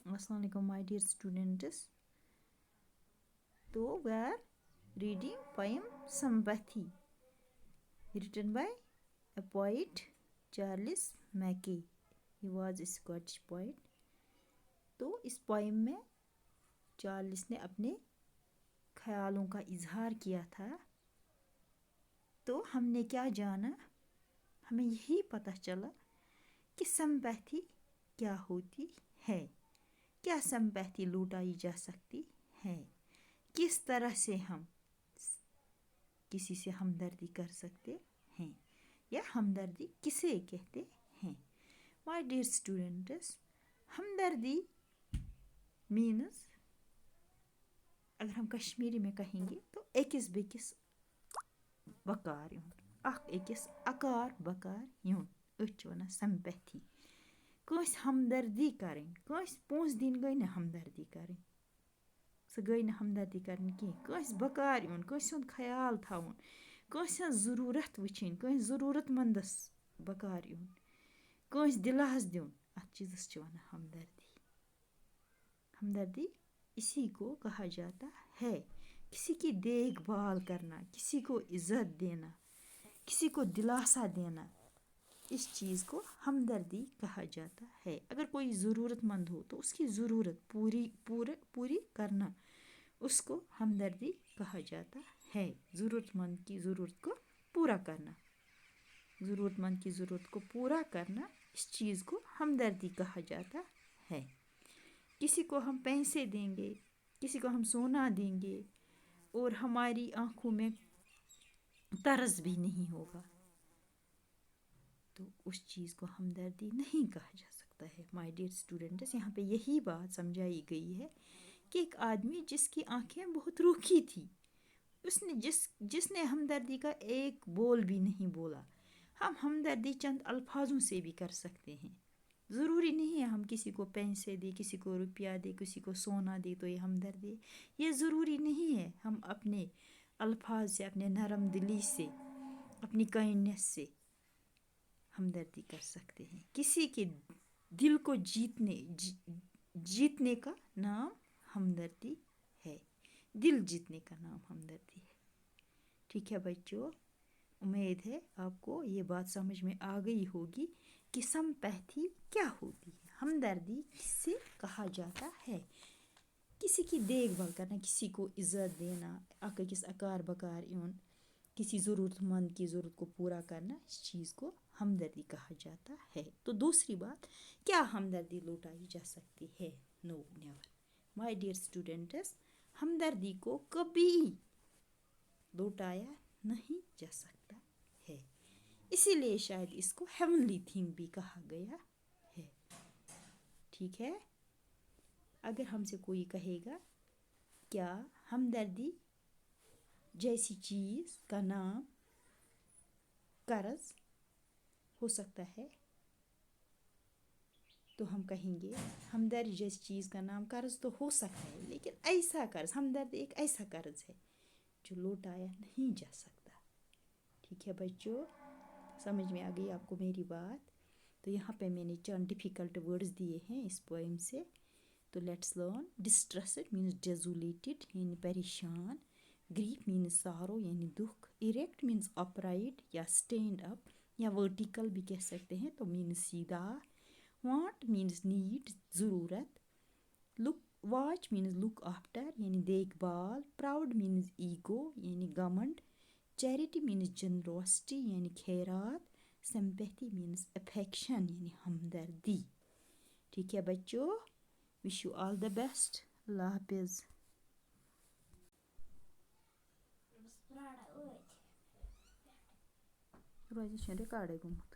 Assalamu alaikum, my dear students. So we are reading poem Sympathy, written by a poet Charles Mackay. He was a Scottish poet. तो इस poem में Charles ने अपने ख्यालों का इजहार किया था. तो हमने क्या जाना, हमें यही पता चला कि सिंपैथी क्या होती है, क्या सिंपैथी लुटाई जा सकती है, किस तरह से हम किसी से हमदर्दी कर सकते हैं या हमदर्दी किसे कहते हैं. माय डियर स्टूडेंट्स, हमदर्दी मीन्स अगर हम कश्मीरी में कहेंगे तो अकिस बेकिस बकार यून, अख अकिस अकार बकार यून, अच वनान सिंपैथी. कस हमदर्दी करें, कस पोंस दिन गई ना हमदर्दी करें, सह गई ना हमदर्दी करनी कहीं, कस बकार यून, कस हुंद ख्याल थवन, कस ज़रूरत वुचिन, कस ज़रूरतमंदस बकार यून, कस दिलास दियुन, अत चीज़स च वनान हमदर्दी. हमदर्दी इसी को कहा जाता है, किसी की देखभाल करना, किसी को इज्जत देना, किसी को दिलासा देना, इस चीज़ को हमदर्दी कहा जाता है. अगर कोई ज़रूरतमंद हो तो उसकी ज़रूरत पूरी करना, उसको हमदर्दी कहा जाता है. ज़रूरतमंद की ज़रूरत को पूरा करना, ज़रूरतमंद की ज़रूरत को पूरा करना, इस चीज़ को हमदर्दी कहा जाता है. किसी को हम पैसे देंगे, किसी को हम सोना देंगे और हमारी आंखों में तरस भी नहीं होगा तो उस चीज़ को हमदर्दी नहीं कहा जा सकता है. माय डियर स्टूडेंट्स, यहाँ पे यही बात समझाई गई है कि एक आदमी जिसकी आंखें बहुत रूखी थी, उसने जिसने हमदर्दी का एक बोल भी नहीं बोला. हम हमदर्दी चंद अल्फाजों से भी कर सकते हैं. ज़रूरी नहीं है हम किसी को पैसे दे, किसी को रुपया दे, किसी को सोना दे तो ये हमदर्दी. ये ज़रूरी नहीं है. हम अपने अल्फाज से, अपने नरम दिली से, अपनी काइंडनेस से हमदर्दी कर सकते हैं. किसी के दिल को जीतने का नाम हमदर्दी है. दिल जीतने का नाम हमदर्दी है. ठीक है बच्चों, उम्मीद है आपको ये बात समझ में आ गई होगी कि सिंपैथी क्या होती है, हमदर्दी किससे कहा जाता है. किसी की देखभाल करना, किसी को इज्जत देना, अकिस अकार बकार यून, किसी ज़रूरतमंद की ज़रूरत को पूरा करना, इस चीज़ को हमदर्दी कहा जाता है. तो दूसरी बात, क्या हमदर्दी लुटाई जा सकती है? No, never. My dear students, हमदर्दी को कभी लुटाया नहीं जा सकता है. इसीलिए शायद इसको हेवनली थिंग भी कहा गया है. ठीक है. अगर हमसे कोई कहेगा क्या हमदर्दी जैसी चीज़ का नाम कर्ज हो सकता है, तो हम कहेंगे हमदर्दी जैसी चीज़ का नाम कर्ज तो हो सकता है, लेकिन ऐसा कर्ज, हमदर्दी एक ऐसा कर्ज है जो लौटाया नहीं जा सकता. ठीक है बच्चों, समझ में आ गई आपको मेरी बात. तो यहाँ पे मैंने चंद डिफ़िकल्ट वर्ड्स दिए हैं इस पोएम से. तो लेट्स लर्न. डिस्ट्रेस्ड मीन्स डेजोलेटेड यानी परेशान. ग्रीफ मीन्स सारो यानी दुख. इरेक्ट मीन्स अपराइट या स्टैंड अप या वर्टिकल भी कह सकते हैं, तो मीन्स सीधा. वांट मीन्स नीड ज़रूरत. Look watch means look after यानी देखभाल. प्राउड मीन्स ईगो यानी घमंड. चैरिटी मीन्स जनरोसिटी यानी खैरात. सिंपैथी मीन्स अफेक्शन यानी हमदर्दी. ठीक है बच्चों, wish you all the best. Allah हाफिज़. रोज रिकॉर्ड है गुमत.